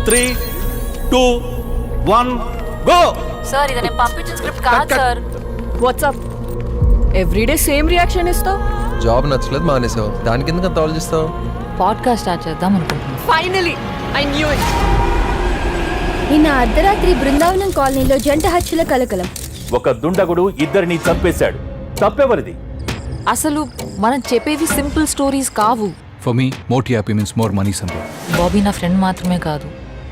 3, 2, 1 go. Sir ఇది నేను పంపించిన స్క్రిప్ట్ కాదు sir. WhatsApp everyday same reaction ఇస్తావు. జాబ్ నచ్చలేదు మానేసావు, దానికి ఎందుకు అంత ఆలోచిస్తావు? పాడ్కాస్ట్ స్టార్ట్ చేద్దాం అనుకుంటున్నాను. Finally I knew it. నిన్న అర్ధరాత్రి బృందావనం కాలనీలో జంట హత్యల కలకలం. ఒక దుండగుడు ఇద్దరిని చంపేశాడు. తప్పెవరిది? అసలు మనం చెప్పేవి సింపుల్ స్టోరీస్ కావు. For me, more TRP means more money someday. Bobby నా ఫ్రెండ్ మాత్రమే కాదు,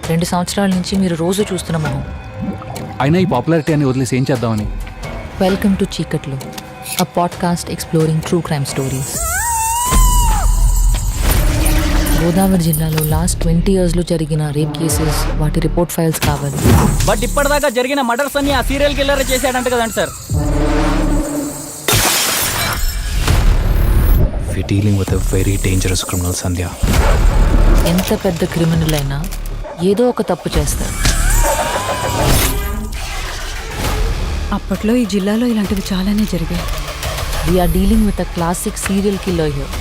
2 సంవత్సరాల నుంచి మీరు రోజు చూస్తున్న మొహం. అయినా ఈ పాపులారిటీ అని వదిలేసి ఏం చేద్దామని. వెల్కమ్ టు చీకట్లో, a podcast exploring true crime stories. Godavari జిల్లాలో లాస్ట్ 20 yearsలో జరిగిన రేప్ కేసెస్, వాటి రిపోర్ట్ ఫైల్స్ కావాలి. బట్ ఇప్పటిదాకా జరిగిన మర్డర్స్ అన్ని ఆ సీరియల్ కిల్లర్ చేశాడంట కదండి sir. We're dealing with a very dangerous criminal, Sandhya. ఎంత పెద్ద క్రిమినల్ అయినా ఏదో ఒక తప్పు చేస్తారు. అప్పట్లో ఈ జిల్లాలో ఇలాంటివి చాలానే జరిగాయి. We're dealing with a classic serial killer here.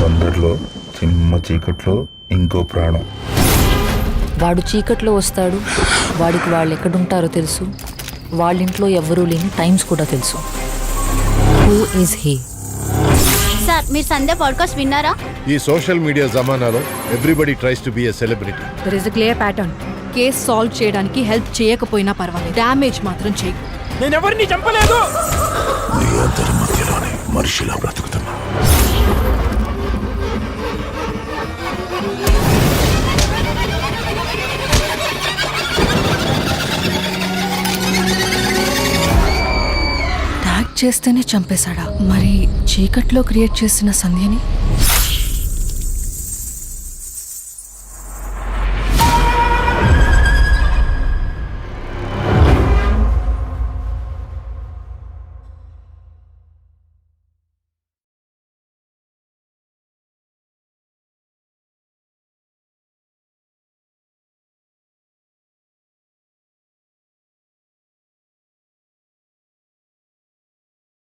తొందరలో చిమ్మ చీకట్లో ఇంకో ప్రాణం. వాడు చీకట్లో వస్తాడు, వాడికి వాళ్ళు ఎక్కడుంటారో తెలుసు, వాళ్ళింట్లో ఎవ్వరూ లేని టైమ్స్ కూడా తెలుసు. Who is he? సార్ మీరు సంధ్య పాడ్కాస్ట్ విన్నారా? ఈ సోషల్ మీడియా జమానాలో everybody tries to be a celebrity. There is a clear pattern. Case solve చేయడానికి హెల్ప్ చేయకపోయినా పర్వాలేదు, డ్యామేజ్ మాత్రం చేయకు. నేను ఎవరిని చంపలేదు. మీ అందరి మధ్యలోనే మనిషిలా బ్రతుకుతున్నా. ట్యాగ్ చేస్తేనే చంపేశాడా? మరి చీకట్లో క్రియేట్ చేసిన సంధ్యని